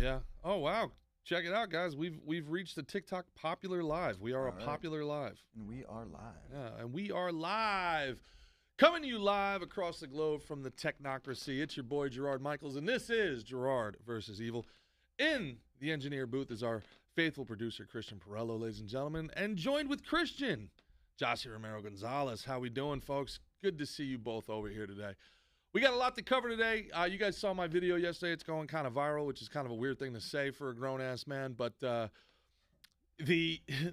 Yeah. Oh, wow. Check it out, guys. We've reached the TikTok popular live. We are All right. popular live. And we are live. Yeah, and we are live. Coming to you live across the globe from the Technocracy. It's your boy, Gerard Michaels, and this is Gerard versus Evil. In the engineer booth is our faithful producer, Christian Perello, ladies and gentlemen, and joined with Christian, Jossie Romero-Gonzalez. How we doing, folks? Good to see you both over here today. We got a lot to cover today. You guys saw my video yesterday. It's going kind of viral, which is kind of a weird thing to say for a grown-ass man. But the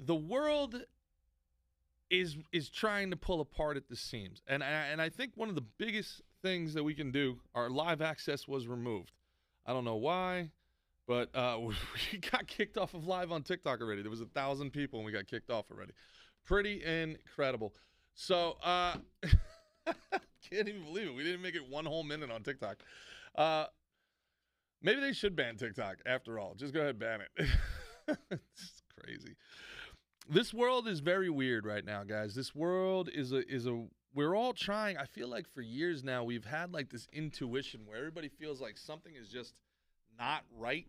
world is trying to pull apart at the seams. And I think one of the biggest things that we can do, our live access was removed. I don't know why, but we got kicked off of live on TikTok already. There was 1,000 people, and we got kicked off already. Pretty incredible. So... can't even believe it. We didn't make it one whole minute on TikTok. Maybe they should ban TikTok after all. Just go ahead and ban it. It's crazy. This world is very weird right now, guys. This world is a we're all trying. I feel like for years now we've had like this intuition where everybody feels like something is just not right.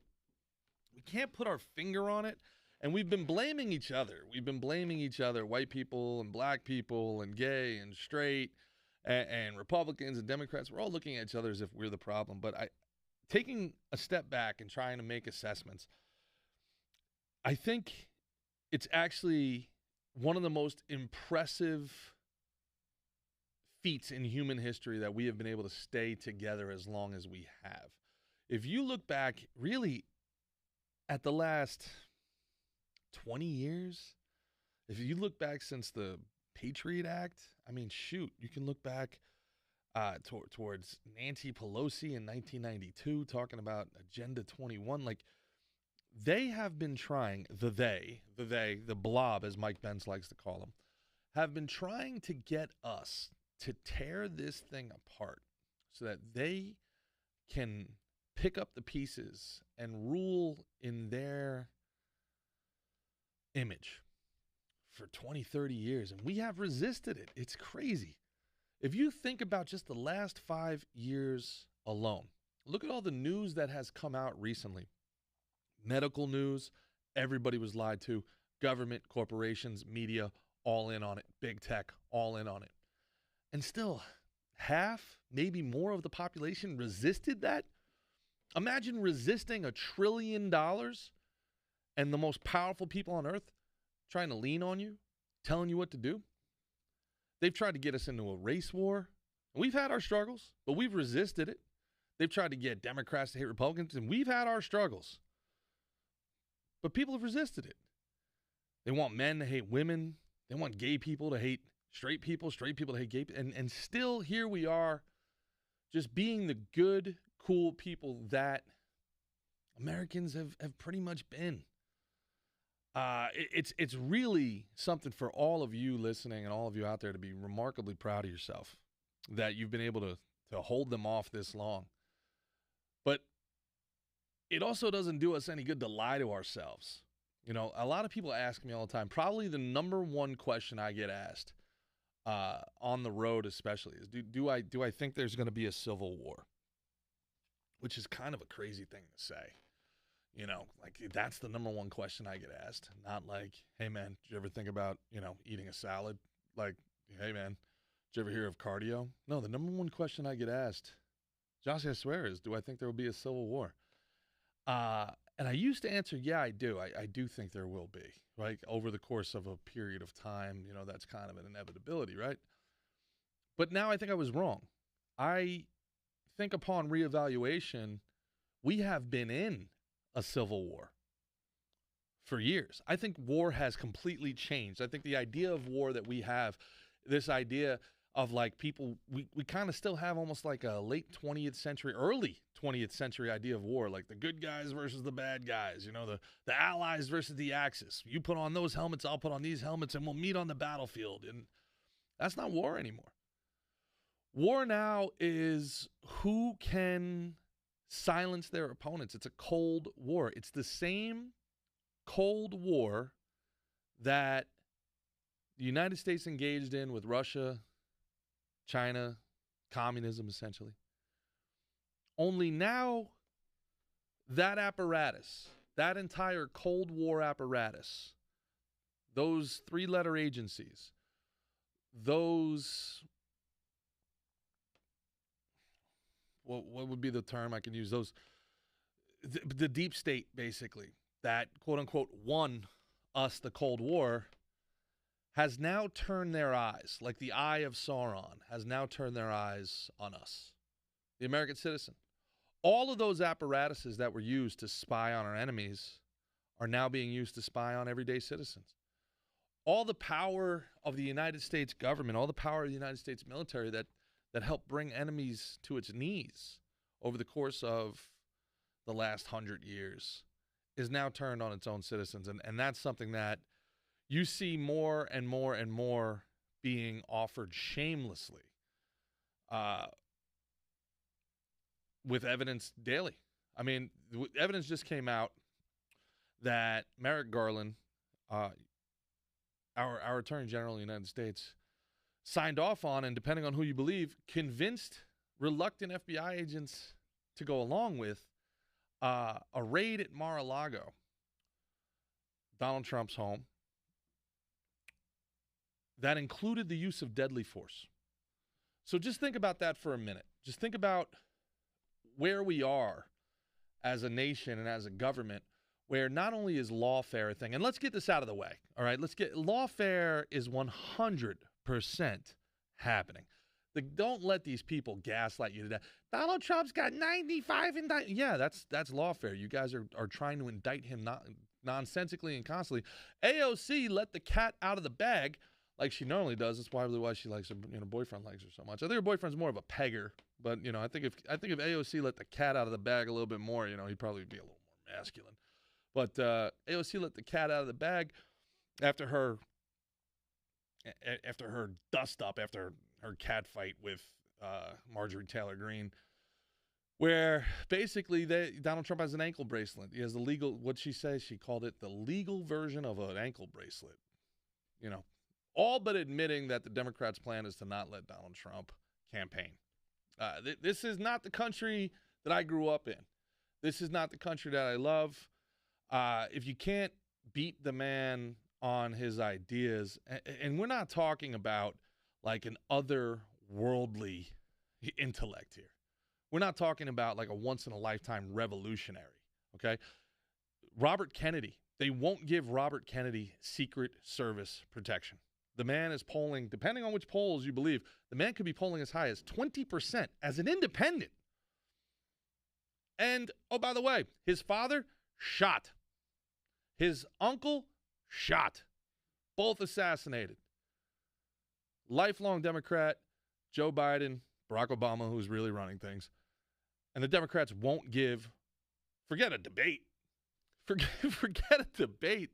We can't put our finger on it. And we've been blaming each other. We've been blaming each other, white people and black people and gay and straight and Republicans and Democrats. We're all looking at each other as if we're the problem. But taking a step back and trying to make assessments, I think it's actually one of the most impressive feats in human history that we have been able to stay together as long as we have. If you look back really at the last 20 years, if you look back since the Patriot Act, I mean, shoot, you can look back towards Nancy Pelosi in 1992 talking about Agenda 21. Like, they have been trying, the blob, as Mike Pence likes to call them, have been trying to get us to tear this thing apart so that they can pick up the pieces and rule in their image for 20, 30 years. And we have resisted it. It's crazy. If you think about just the last 5 years alone, look at all the news that has come out recently. Medical news, everybody was lied to. Government, corporations, media, all in on it. Big tech, all in on it. And still, half, maybe more of the population resisted that. Imagine resisting $1 trillion and the most powerful people on earth trying to lean on you, telling you what to do. They've tried to get us into a race war. We've had our struggles, but we've resisted it. They've tried to get Democrats to hate Republicans, and we've had our struggles. But people have resisted it. They want men to hate women. They want gay people to hate straight people to hate gay people. And still here we are just being the good, cool people that Americans have pretty much been. It's really something for all of you listening and all of you out there to be remarkably proud of yourself that you've been able to hold them off this long. But it also doesn't do us any good to lie to ourselves. You know, a lot of people ask me all the time, probably the number one question I get asked on the road especially is, do I think there's going to be a civil war? Which is kind of a crazy thing to say. You know, like that's the number one question I get asked. Not like, hey, man, did you ever think about, eating a salad? Like, hey, man, did you ever hear of cardio? No, the number one question I get asked, Jossie, I swear, is do I think there will be a civil war? And I used to answer, yeah, I do. I do think there will be. Like over the course of a period of time, that's kind of an inevitability, right? But now I think I was wrong. I think upon reevaluation, we have been in a civil war for years. I think war has completely changed. I think the idea of war that we have, this idea of like people, we kind of still have almost like a late 20th century, early 20th century idea of war, like the good guys versus the bad guys, the allies versus the Axis. You put on those helmets, I'll put on these helmets, and we'll meet on the battlefield. And that's not war anymore. War now is who can silence their opponents. It's a cold war. It's the same cold war that the United States engaged in with Russia, China, communism, essentially. Only now that apparatus, that entire Cold War apparatus, those three-letter agencies, those, what would be the term I can use? Those, the deep state, basically, that quote-unquote won us the Cold War, has now turned their eyes, like the eye of Sauron, has now turned their eyes on us, the American citizen. All of those apparatuses that were used to spy on our enemies are now being used to spy on everyday citizens. All the power of the United States government, all the power of the United States military that helped bring enemies to its knees over the course of the last 100 years is now turned on its own citizens. And that's something that you see more and more and more being offered shamelessly with evidence daily. I mean, evidence just came out that Merrick Garland, our Attorney General of the United States, signed off on, and depending on who you believe, convinced reluctant FBI agents to go along with a raid at Mar-a-Lago, Donald Trump's home, that included the use of deadly force. So just think about that for a minute. Just think about where we are as a nation and as a government, where not only is lawfare a thing, and let's get this out of the way, all right? Lawfare is 100% happening. Don't let these people gaslight you to death. Donald Trump's got 95 indictments. Yeah, that's lawfare. You guys are trying to indict him nonsensically and constantly. AOC let the cat out of the bag like she normally does. That's probably why she likes her, boyfriend likes her so much. I think her boyfriend's more of a pegger, but I think if AOC let the cat out of the bag a little bit more, he'd probably be a little more masculine. But AOC let the cat out of the bag after her dust up, after her cat fight with Marjorie Taylor Greene, where basically Donald Trump has an ankle bracelet. He has the legal, what'd she say? She called it the legal version of an ankle bracelet. All but admitting that the Democrats' plan is to not let Donald Trump campaign. This is not the country that I grew up in. This is not the country that I love. If you can't beat the man on his ideas, and we're not talking about like an otherworldly intellect here. We're not talking about like a once-in-a-lifetime revolutionary, okay? Robert Kennedy, they won't give Robert Kennedy Secret Service protection. The man is polling, depending on which polls you believe, the man could be polling as high as 20% as an independent. And, oh, by the way, his father, shot. His uncle, shot. Both assassinated. Lifelong Democrat, Joe Biden, Barack Obama, who's really running things. And the Democrats won't give, forget a debate. Forget a debate.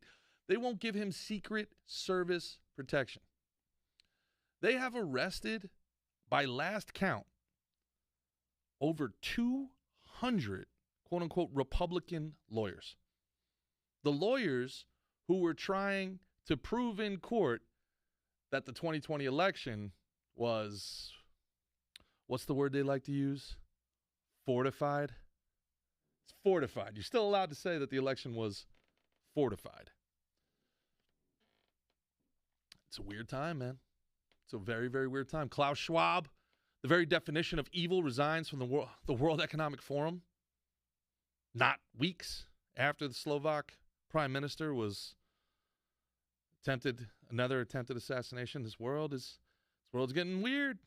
They won't give him Secret Service protection. They have arrested, by last count, over 200, quote-unquote, Republican lawyers. The lawyers who were trying to prove in court that the 2020 election was, what's the word they like to use? Fortified? It's fortified. You're still allowed to say that the election was fortified. It's a weird time, man. It's a very, very weird time. Klaus Schwab, the very definition of evil, resigns from the World Economic Forum. Not weeks after the Slovak prime minister was another attempted assassination. This world's getting weird.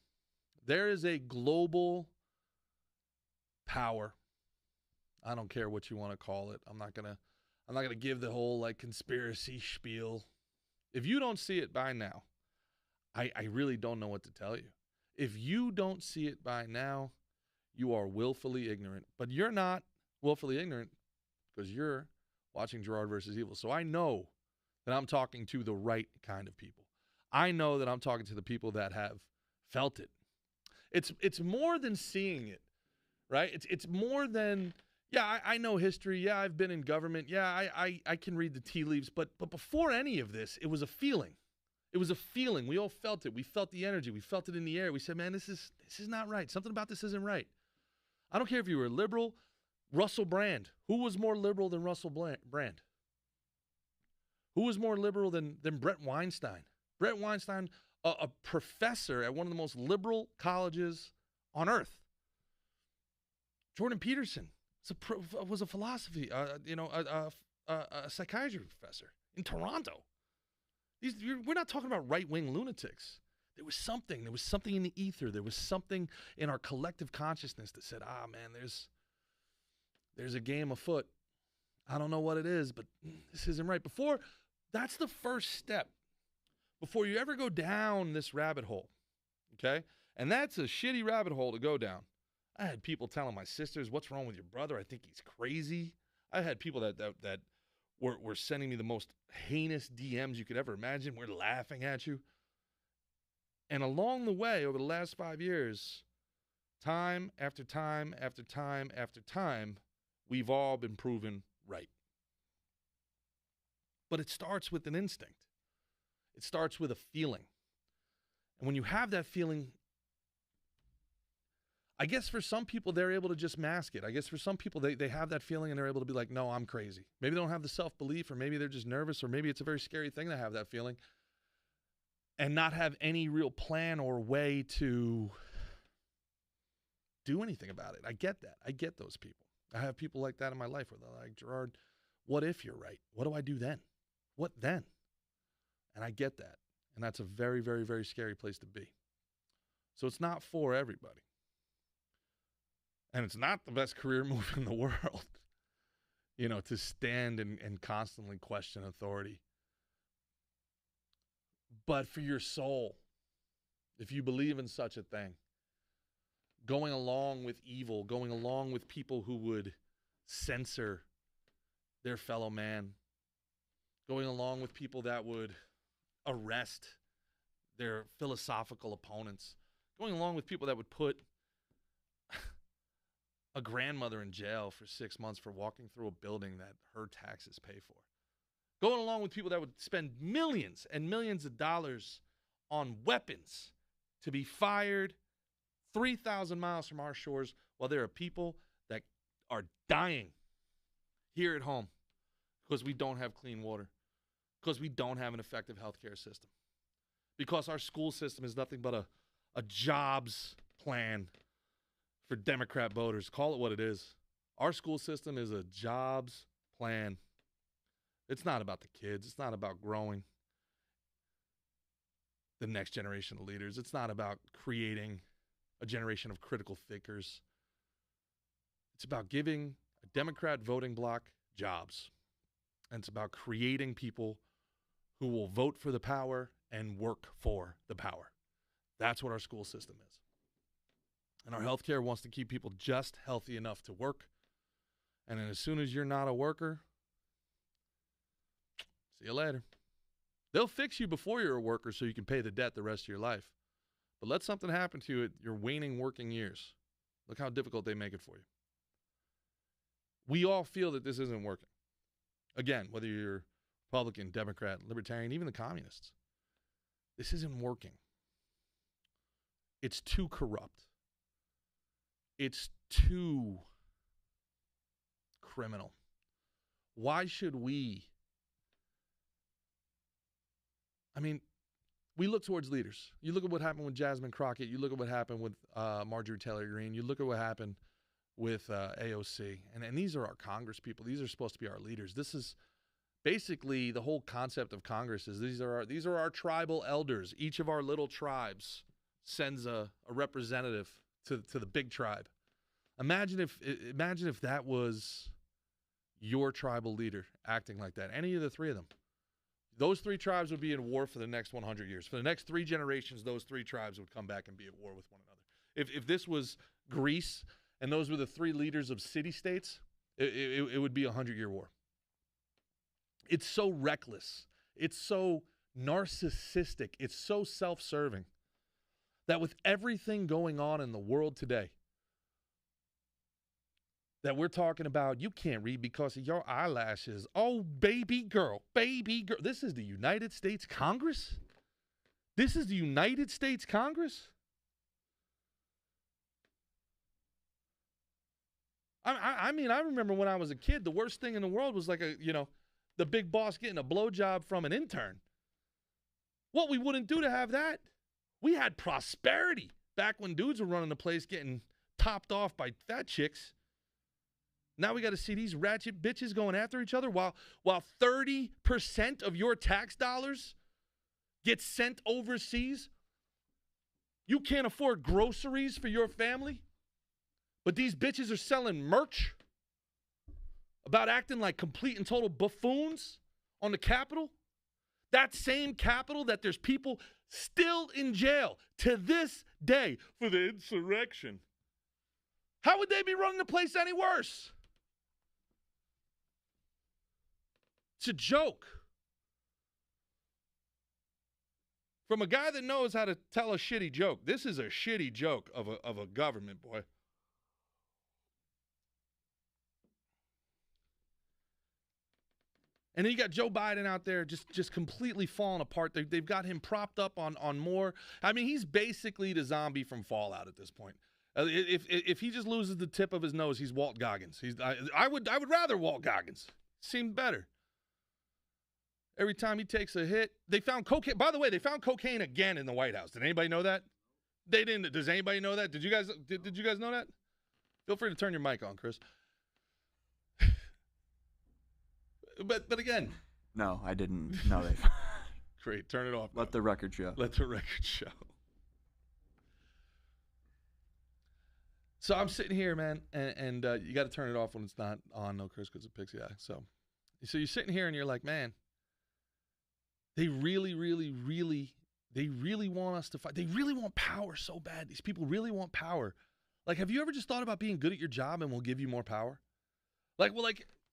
There is a global power. I don't care what you want to call it. I'm not gonna give the whole like conspiracy spiel. If you don't see it by now, I really don't know what to tell you. If you don't see it by now, you are willfully ignorant. But you're not willfully ignorant because you're watching Gerard versus Evil. So I know that I'm talking to the right kind of people. I know that I'm talking to the people that have felt it. It's more than seeing it, right? It's more than, yeah, I know history. Yeah, I've been in government. Yeah, I can read the tea leaves. But before any of this, it was a feeling. It was a feeling. We all felt it. We felt the energy. We felt it in the air. We said, man, this is not right. Something about this isn't right. I don't care if you were liberal, Russell Brand. Who was more liberal than Russell Brand? Who was more liberal than Brett Weinstein? Brett Weinstein, a professor at one of the most liberal colleges on earth. Jordan Peterson was a philosophy, a psychiatry professor in Toronto. We're not talking about right-wing lunatics. There was something in the ether. There was something in our collective consciousness that said, man, there's a game afoot. I don't know what it is, but this isn't right. That's the first step. Before you ever go down this rabbit hole, okay? And that's a shitty rabbit hole to go down. I had people telling my sisters, what's wrong with your brother? I think he's crazy. I had people that were sending me the most heinous DMs you could ever imagine. We're laughing at you. And along the way, over the last 5 years, time after time after time after time, we've all been proven right. But it starts with an instinct. It starts with a feeling. And when you have that feeling, I guess for some people, they're able to just mask it. I guess for some people, they have that feeling and they're able to be like, no, I'm crazy. Maybe they don't have the self-belief, or maybe they're just nervous, or maybe it's a very scary thing to have that feeling and not have any real plan or way to do anything about it. I get that. I get those people. I have people like that in my life where they're like, Gerard, what if you're right? What do I do then? What then? And I get that. And that's a very, very, very scary place to be. So it's not for everybody. And it's not the best career move in the world, to stand and constantly question authority. But for your soul, if you believe in such a thing, going along with evil, going along with people who would censor their fellow man, going along with people that would arrest their philosophical opponents, going along with people that would put a grandmother in jail for 6 months for walking through a building that her taxes pay for, going along with people that would spend millions and millions of dollars on weapons to be fired 3,000 miles from our shores, while there are people that are dying here at home because we don't have clean water, because we don't have an effective healthcare system, because our school system is nothing but a jobs plan for Democrat voters. Call it what it is. Our school system is a jobs plan. It's not about the kids. It's not about growing the next generation of leaders. It's not about creating a generation of critical thinkers. It's about giving a Democrat voting bloc jobs. And it's about creating people who will vote for the power and work for the power. That's what our school system is. And our healthcare wants to keep people just healthy enough to work. And then as soon as you're not a worker, see you later. They'll fix you before you're a worker so you can pay the debt the rest of your life. But let something happen to you at your waning working years. Look how difficult they make it for you. We all feel that this isn't working. Again, whether you're Republican, Democrat, Libertarian, even the communists, this isn't working. It's too corrupt. It's too criminal. Why should we? We look towards leaders. You look at what happened with Jasmine Crockett. You look at what happened with Marjorie Taylor Greene. You look at what happened with AOC. And these are our Congress people. These are supposed to be our leaders. This is basically the whole concept of Congress is these are our tribal elders. Each of our little tribes sends a representative to the big tribe. Imagine if that was your tribal leader acting like that. Any of the three of them. Those three tribes would be in war for the next 100 years. For the next 3 generations, those 3 tribes would come back and be at war with one another. If this was Greece and those were the 3 leaders of city-states, it would be a 100-year war. It's so reckless. It's so narcissistic. It's so self-serving that with everything going on in the world today, that we're talking about, you can't read because of your eyelashes. Oh, baby girl. This is the United States Congress? This is the United States Congress? I mean, I remember when I was a kid, the worst thing in the world was like the big boss getting a blowjob from an intern. What we wouldn't do to have that. We had prosperity back when dudes were running the place getting topped off by fat chicks. Now we got to see these ratchet bitches going after each other while 30% of your tax dollars gets sent overseas. You can't afford groceries for your family, but these bitches are selling merch about acting like complete and total buffoons on the Capitol. That same Capitol that there's people still in jail to this day for the insurrection. How would they be running the place any worse? It's a joke. From a guy that knows how to tell a shitty joke. This is a shitty joke of a government, boy. And then you got Joe Biden out there just completely falling apart. They've got him propped up on more. I mean, he's basically the zombie from Fallout at this point. If he just loses the tip of his nose, he's Walt Goggins. I would rather Walt Goggins. Seemed better. Every time he takes a hit, they found cocaine. By the way, they found cocaine again in the White House. Did anybody know that? They didn't. Does anybody know that? Did you guys know that? Feel free to turn your mic on, Chris. But again. No, I didn't know that. Great. Turn it off. Let the record show. Let the record show. So I'm sitting here, man, and you got to turn it off when it's not on, no, Chris, because it picks you out. So you're sitting here and you're like, man, they really want us to fight. They really want power so bad. These people really want power. Like, have you ever just thought about being good at your job and we'll give you more power?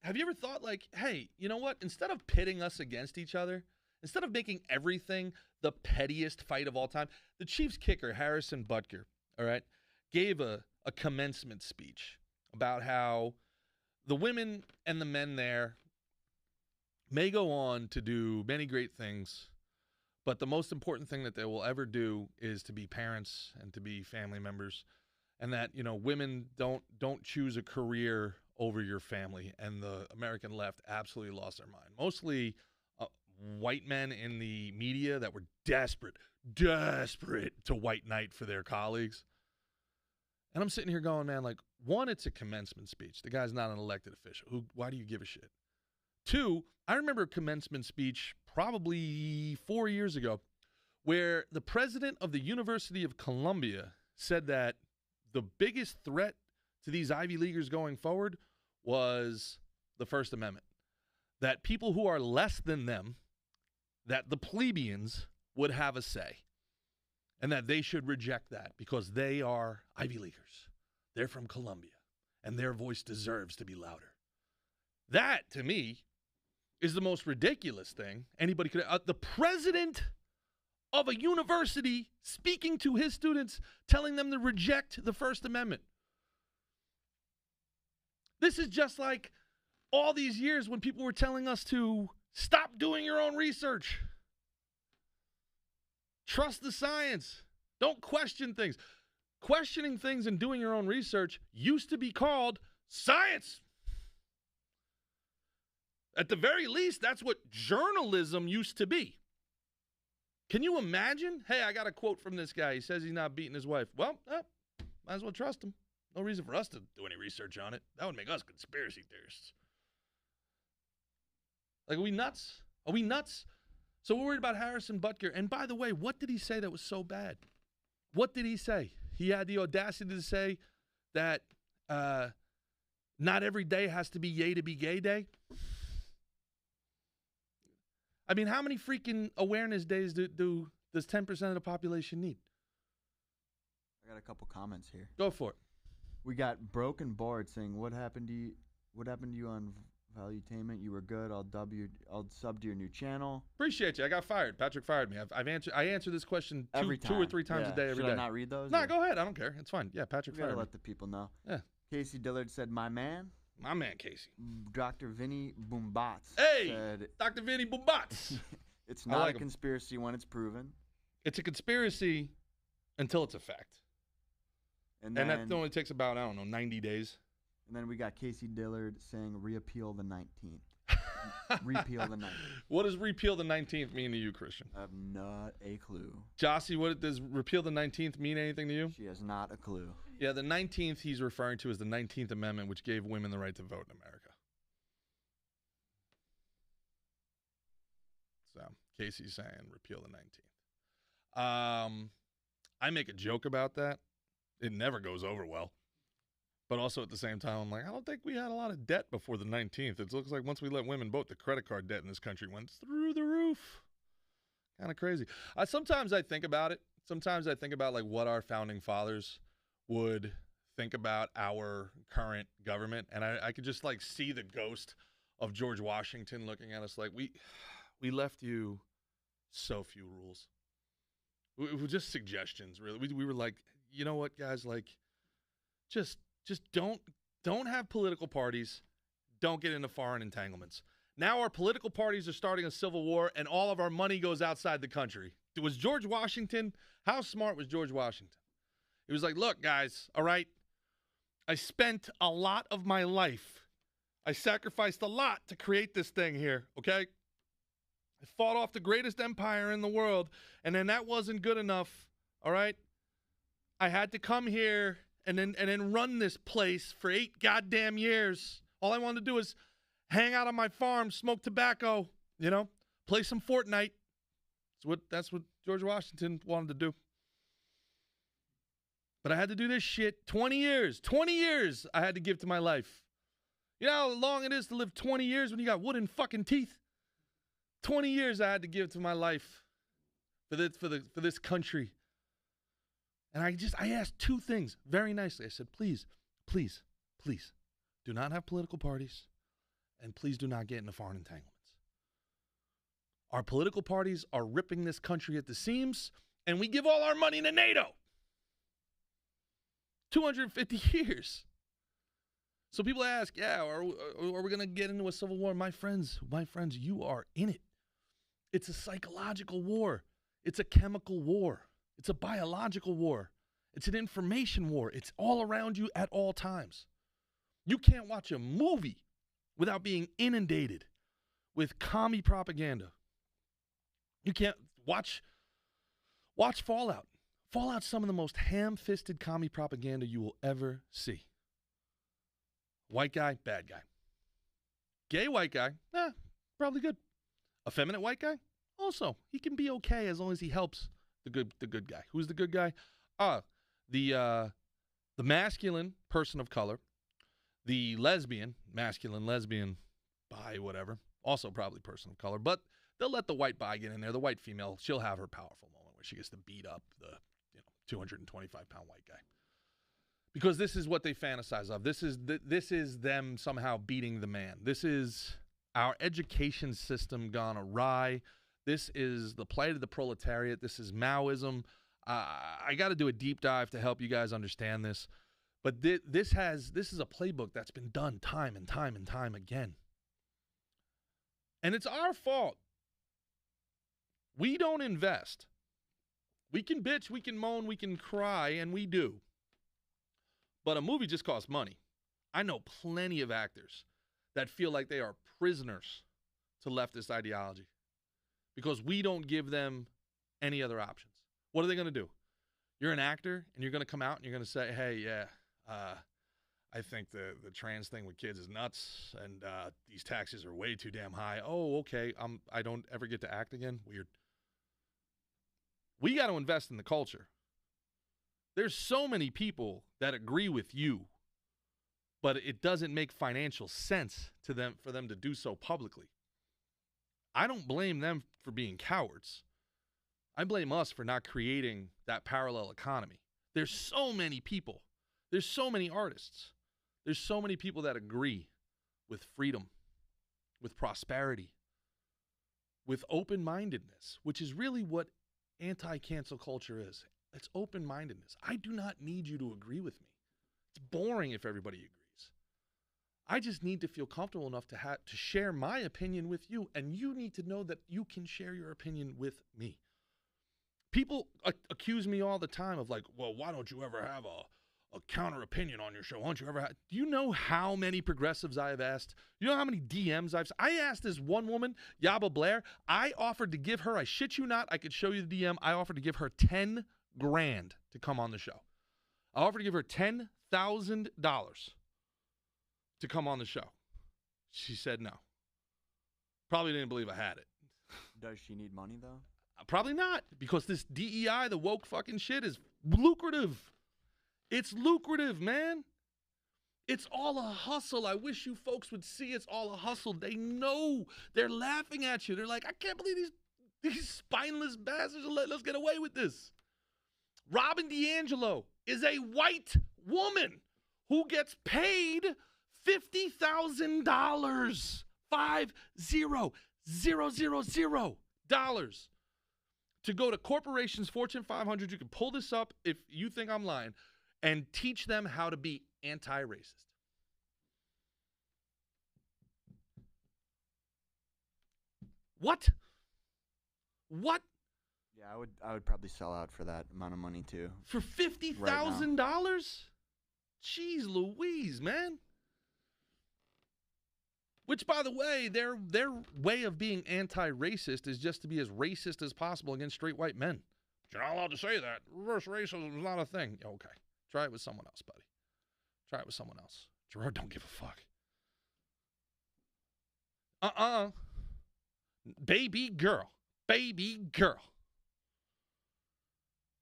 Have you ever thought, hey, you know what? Instead of pitting us against each other, instead of making everything the pettiest fight of all time, the Chiefs kicker, Harrison Butker, all right, gave a commencement speech about how the women and the men there may go on to do many great things, but the most important thing that they will ever do is to be parents and to be family members, and that, women don't choose a career over your family. And the American left absolutely lost their mind. Mostly white men in the media that were desperate to white knight for their colleagues. And I'm sitting here going, man, one, it's a commencement speech. The guy's not an elected official. Why do you give a shit? Two, I remember a commencement speech probably 4 years ago where the president of the University of Columbia said that the biggest threat to these Ivy Leaguers going forward was the First Amendment. That people who are less than them, that the plebeians would have a say. And that they should reject that because they are Ivy Leaguers. They're from Columbia. And their voice deserves to be louder. That, to me, is the most ridiculous thing anybody could. The president of a university speaking to his students, telling them to reject the First Amendment. This is just like all these years when people were telling us to stop doing your own research. Trust the science. Don't question things. Questioning things and doing your own research used to be called science. At the very least, that's what journalism used to be. Can you imagine? Hey, I got a quote from this guy. He says he's not beating his wife. Well, might as well trust him. No reason for us to do any research on it. That would make us conspiracy theorists. Are we nuts? Are we nuts? So we're worried about Harrison Butker. And by the way, what did he say that was so bad? What did he say? He had the audacity to say that not every day has to be yay to be gay day. I mean, how many freaking awareness days does 10% of the population need? I got a couple comments here. Go for it. We got Broken Board saying, "What happened to you? What happened to you on Valuetainment? You were good. I'll sub to your new channel." Appreciate you. I got fired. Patrick fired me. I answer this question two or three times a day every day. Should I not read those? No, go ahead. I don't care. It's fine. Yeah, Patrick fired me. Let the people know. Yeah. Casey Dillard said, "My man." My man, Casey. Dr. Vinny Boombots. Hey, said, Dr. Vinny Boombots. It's not a conspiracy when it's proven. It's a conspiracy until it's a fact. And that only takes about, 90 days. And then we got Casey Dillard saying repeal the 19th. Repeal the 19th. What does repeal the 19th mean to you, Christian? I have not a clue. Jossie, what does repeal the 19th mean anything to you? She has not a clue. Yeah, the 19th he's referring to is the 19th Amendment, which gave women the right to vote in America. So, Casey's saying repeal the 19th. I make a joke about that. It never goes over well. But also at the same time, I'm like, I don't think we had a lot of debt before the 19th. It looks like once we let women vote, the credit card debt in this country went through the roof. Kind of crazy. Sometimes I think about it. Sometimes I think about like what our founding fathers would think about our current government. And I could just like see the ghost of George Washington looking at us like, we left you so few rules. We were just suggestions, really. We were like, you know what, guys, like, just don't have political parties. Don't get into foreign entanglements. Now our political parties are starting a civil war, and all of our money goes outside the country. Was George Washington, how smart was George Washington? He was like, look, guys, all right, I spent a lot of my life. I sacrificed a lot to create this thing here, okay? I fought off the greatest empire in the world, and then that wasn't good enough, all right? I had to come here and then run this place for 8 goddamn years. All I wanted to do was hang out on my farm, smoke tobacco, you know, play some Fortnite. That's what George Washington wanted to do. But I had to do this shit 20 years. 20 years I had to give to my life. You know how long it is to live 20 years when you got wooden fucking teeth? 20 years I had to give to my life for this country. And I asked 2 things very nicely. I said, please, please, please, do not have political parties, and please do not get into foreign entanglements. Our political parties are ripping this country at the seams, and we give all our money to NATO. 250 years. So people ask, yeah, are we going to get into a civil war? My friends, you are in it. It's a psychological war. It's a chemical war. It's a biological war. It's an information war. It's all around you at all times. You can't watch a movie without being inundated with commie propaganda. You can't watch Fallout. Fallout's some of the most ham-fisted commie propaganda you will ever see. White guy, bad guy. Gay white guy, probably good. Effeminate white guy, also, he can be okay as long as he helps the good guy. Who's the good guy? The masculine person of color, the masculine lesbian, bi, whatever, also probably person of color, but they'll let the white bi get in there. The white female, she'll have her powerful moment where she gets to beat up the 225-pound white guy. Because this is what they fantasize of. This is them somehow beating the man. This is our education system gone awry. This is the plight of the proletariat. This is Maoism. I got to do a deep dive to help you guys understand this. But this is a playbook that's been done time and time and time again. And it's our fault. We don't invest. We can bitch, we can moan, we can cry, and we do. But a movie just costs money. I know plenty of actors that feel like they are prisoners to leftist ideology because we don't give them any other options. What are they going to do? You're an actor, and you're going to come out and you're going to say, hey, yeah, I think the trans thing with kids is nuts, and these taxes are way too damn high. Oh, okay, I don't ever get to act again? Weird. We got to invest in the culture. There's so many people that agree with you, but it doesn't make financial sense to them for them to do so publicly. I don't blame them for being cowards. I blame us for not creating that parallel economy. There's so many people. There's so many artists. There's so many people that agree with freedom, with prosperity, with open-mindedness, which is really what anti-cancel culture is. It's open-mindedness. I do not need you to agree with me. It's boring if everybody agrees. I just need to feel comfortable enough to share my opinion with you, and you need to know that you can share your opinion with me. People accuse me all the time of like, well, why don't you ever have a counter opinion on your show. Won't you ever have? Do you know how many progressives I have asked? You know how many DMs I asked this one woman, Yaba Blair. I offered to give her, I shit you not, I could show you the DM. I offered to give her $10,000 to come on the show. I offered to give her $10,000 to come on the show. She said no. Probably didn't believe I had it. Does she need money, though? Probably not, because this DEI, the woke fucking shit, is lucrative. It's lucrative, man. It's all a hustle. I wish you folks would see it's all a hustle. They know. They're laughing at you. They're like, I can't believe these spineless bastards are letting us get away with this. Robin DiAngelo is a white woman who gets paid $50,000. $50,000 to go to corporations, Fortune 500. You can pull this up if you think I'm lying, and teach them how to be anti-racist. What? Yeah, I would probably sell out for that amount of money too. For $50,000? Jeez Louise, man. Which, by the way, their way of being anti-racist is just to be as racist as possible against straight white men. You're not allowed to say that. Reverse racism is not a thing. Okay. Try it with someone else, buddy. Try it with someone else. Gerard don't give a fuck. Baby girl. Baby girl.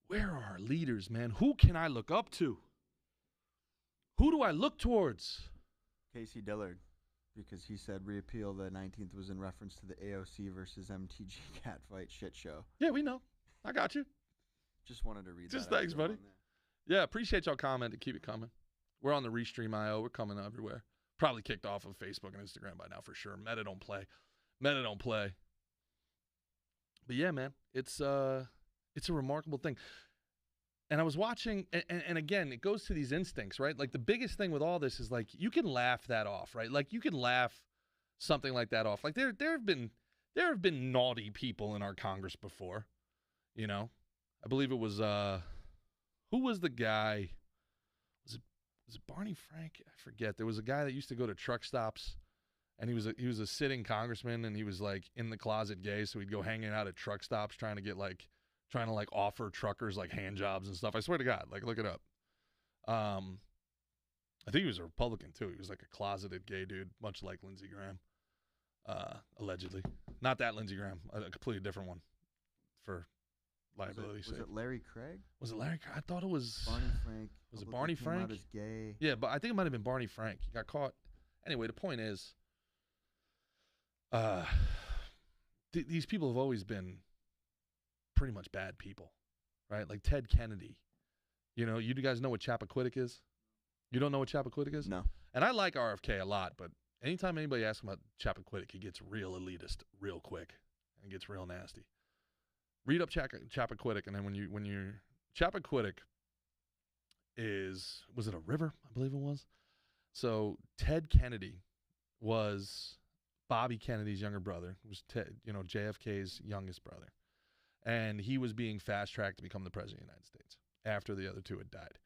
Where are our leaders, man? Who can I look up to? Who do I look towards? Casey Dillard, because he said reappeal the 19th was in reference to the AOC versus MTG catfight shit show. Yeah, we know. I got you. Just wanted to read that. Just thanks, buddy. Yeah, appreciate y'all commenting. Keep it coming. We're on the Restream.io. We're coming everywhere. Probably kicked off of Facebook and Instagram by now for sure. Meta don't play. Meta don't play. But yeah, man, it's a remarkable thing. And I was watching, and again, it goes to these instincts, right? Like the biggest thing with all this is like you can laugh that off, right? Like you can laugh something like that off. Like there have been naughty people in our Congress before, you know. I believe it was who was the guy? Was it Barney Frank? I forget. There was a guy that used to go to truck stops, and he was a sitting congressman, and he was like in the closet gay, so he'd go hanging out at truck stops trying to offer truckers like hand jobs and stuff. I swear to God, like look it up. I think he was a Republican too. He was like a closeted gay dude, much like Lindsey Graham, allegedly. Not that Lindsey Graham, a completely different one. For liability sake. Was it Larry Craig? Was it Larry Craig? I thought it was Barney Frank. Was it Barney Frank? Out as gay. Yeah, but I think it might have been Barney Frank. He got caught. Anyway, the point is, these people have always been pretty much bad people, right? Like Ted Kennedy. You know, you guys know what Chappaquiddick is? You don't know what Chappaquiddick is? No. And I like RFK a lot, but anytime anybody asks him about Chappaquiddick, he gets real elitist real quick and gets real nasty. Read up Chappaquiddick, and then when you Chappaquiddick was it a river? I believe it was. So Ted Kennedy was Bobby Kennedy's younger brother. It was JFK's youngest brother. And he was being fast-tracked to become the president of the United States after the other two had died.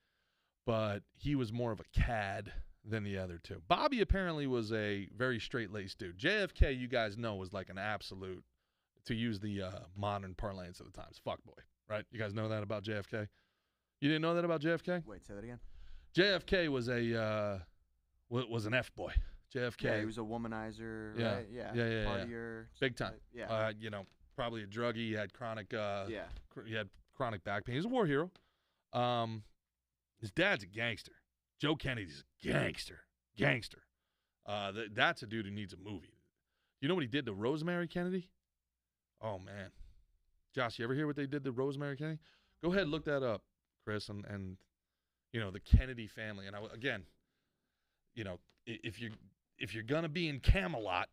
But he was more of a cad than the other two. Bobby apparently was a very straight-laced dude. JFK, you guys know, was like an absolute, to use the modern parlance of the times, fuckboy, right? You guys know that about JFK? You didn't know that about JFK? Wait, say that again. JFK was an F-boy. JFK. Yeah, he was a womanizer, yeah. right? Yeah. Partier. Big time. Yeah. Probably a druggie. He had chronic. He had chronic back pain. He's a war hero. His dad's a gangster. Joe Kennedy's a gangster. That's a dude who needs a movie. You know what he did to Rosemary Kennedy? Oh man, Josh, you ever hear what they did to Rosemary Kennedy? Go ahead, look that up, Chris, and the Kennedy family. And again, if you're gonna be in Camelot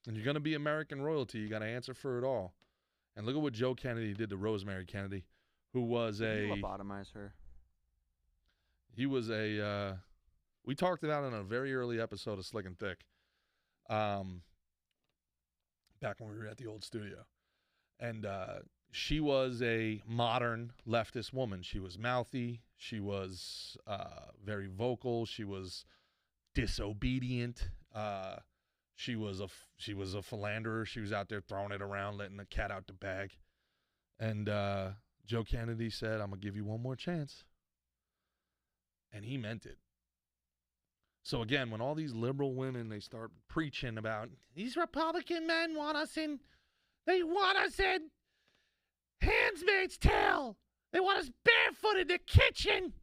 and you're gonna be American royalty, you got to answer for it all. And look at what Joe Kennedy did to Rosemary Kennedy, who was Did he lobotomize her? He was we talked about it in a very early episode of Slick and Thick, back when we were at the old studio. And she was a modern leftist woman. She was mouthy. She was very vocal. She was disobedient. She was a philanderer. She was out there throwing it around, letting the cat out the bag. And Joe Kennedy said, "I'm gonna give you one more chance," and he meant it. So again, when all these liberal women, they start preaching about these Republican men they want us in Handmaid's Tale. They want us barefoot in the kitchen.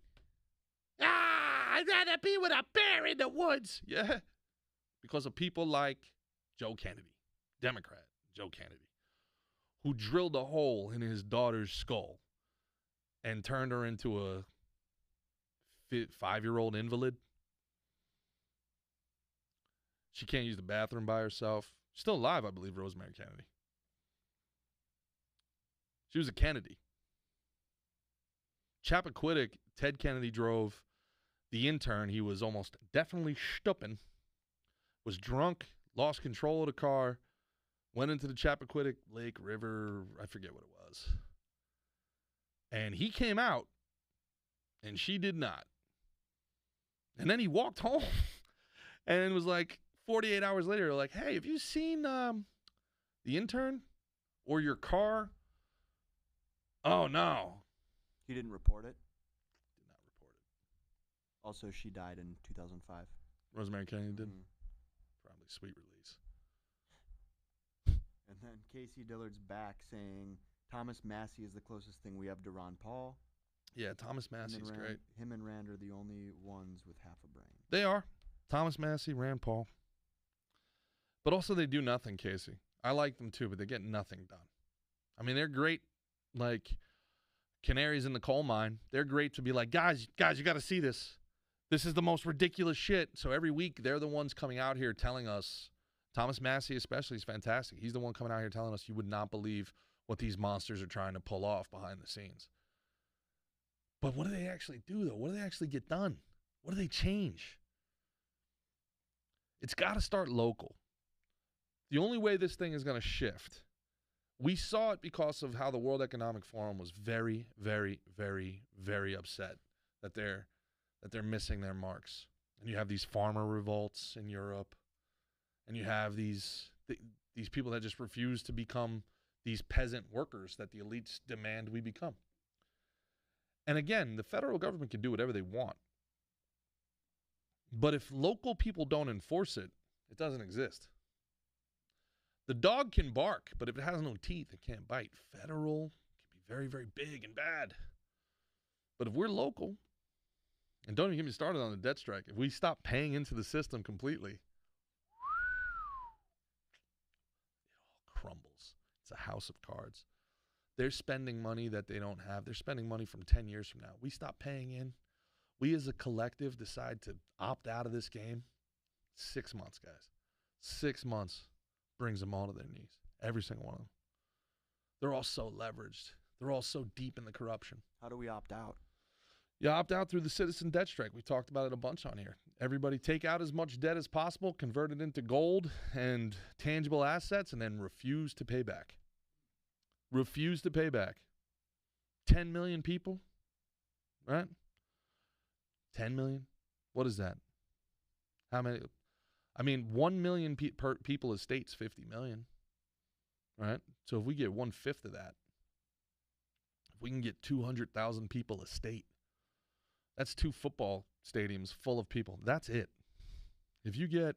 I'd rather be with a bear in the woods. Yeah, because of people like Joe Kennedy, Democrat Joe Kennedy, who drilled a hole in his daughter's skull and turned her into a 5-year-old invalid. She can't use the bathroom by herself. She's still alive, I believe, Rosemary Kennedy. She was a Kennedy. Chappaquiddick, Ted Kennedy drove the intern. He was almost definitely stupping, was drunk, lost control of the car, went into the Chappaquiddick Lake River, I forget what it was. And he came out, and she did not. And then he walked home, and it was like 48 hours later, like, "Hey, have you seen the intern or your car?" "Oh, no." He didn't report it. Did not report it. Also, she died in 2005. Rosemary Kennedy did? Mhm. Probably sweet release. And then Casey Dillard's back saying Thomas Massey is the closest thing we have to Ron Paul. Yeah, Thomas Massey's great. Him and Rand are the only ones with half a brain. They are. Thomas Massey, Rand Paul. But also they do nothing, Casey. I like them too, but they get nothing done. I mean, they're great, like canaries in the coal mine. They're great to be like, guys, you got to see this. This is the most ridiculous shit. So every week they're the ones coming out here telling us, Thomas Massey especially is fantastic. He's the one coming out here telling us you would not believe what these monsters are trying to pull off behind the scenes. But what do they actually do, though? What do they actually get done? What do they change? It's got to start local. The only way this thing is going to shift, we saw it because of how the World Economic Forum was very, very, very, very upset that they're missing their marks. And you have these farmer revolts in Europe, and you have these people that just refuse to become these peasant workers that the elites demand we become. And again, the federal government can do whatever they want. But if local people don't enforce it, it doesn't exist. The dog can bark, but if it has no teeth, it can't bite. Federal can be very, very big and bad. But if we're local, and don't even get me started on the debt strike, if we stop paying into the system completely, it all crumbles. It's a house of cards. They're spending money that they don't have. They're spending money from 10 years from now. We stop paying in. We as a collective decide to opt out of this game. 6 months, guys. 6 months brings them all to their knees. Every single one of them. They're all so leveraged. They're all so deep in the corruption. How do we opt out? You opt out through the citizen debt strike. We talked about it a bunch on here. Everybody take out as much debt as possible, convert it into gold and tangible assets, and then refuse to pay back. Refuse to pay back. 10 million people, right? 10 million? What is that? How many? I mean, 1 million people a state's 50 million, right? So if we get 1/5 of that, if we can get 200,000 people a state, that's 2 football stadiums full of people. That's it. If you get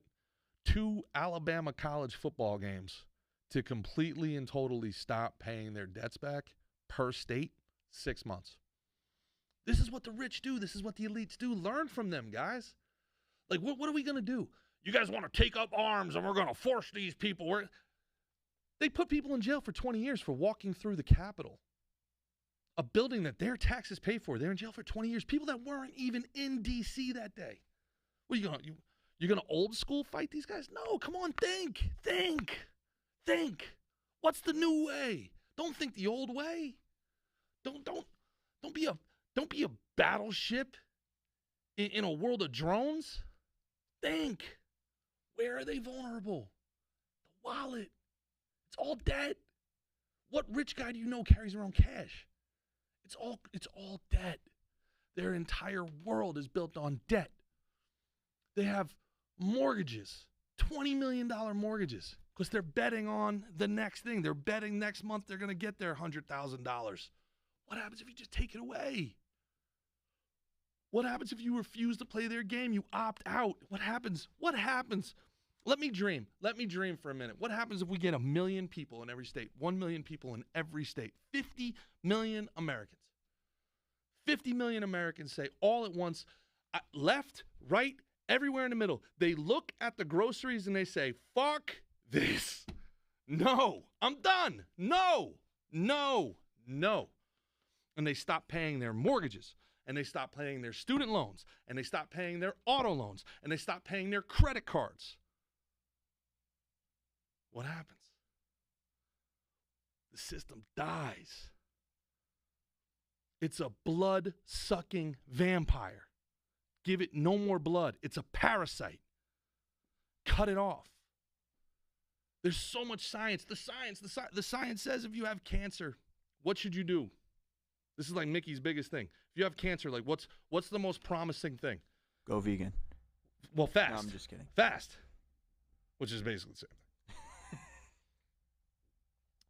2 Alabama college football games to completely and totally stop paying their debts back per state, 6 months. This is what the rich do. This is what the elites do. Learn from them, guys. Like, what are we going to do? You guys want to take up arms and we're going to force these people. They put people in jail for 20 years for walking through the Capitol, a building that their taxes pay for. They're in jail for 20 years. People that weren't even in D.C. that day. What are you going to, you're going to old school fight these guys? No, come on, think. What's the new way? Don't think the old way. Don't be a battleship in a world of drones. Think. Where are they vulnerable? The wallet. It's all debt. What rich guy do you know carries around cash? It's all debt. Their entire world is built on debt. They have mortgages, $20 million mortgages, because they're betting on the next thing. They're betting next month they're going to get their $100,000. What happens if you just take it away? What happens if you refuse to play their game? You opt out. What happens? What happens? Let me dream. Let me dream for a minute. What happens if we get 1 million people in every state? 1 million people in every state. 50 million Americans. 50 million Americans say all at once, left, right, everywhere in the middle. They look at the groceries and they say, fuck this. No, I'm done. No, no, no. And they stop paying their mortgages. And they stop paying their student loans. And they stop paying their auto loans. And they stop paying their credit cards. What happens? The system dies. It's a blood-sucking vampire. Give it no more blood. It's a parasite. Cut it off. There's so much science. The science says if you have cancer, what should you do? This is like Mickey's biggest thing. If you have cancer, like what's the most promising thing? Go vegan. Well, fast. No, I'm just kidding. Fast. Which is basically the same thing.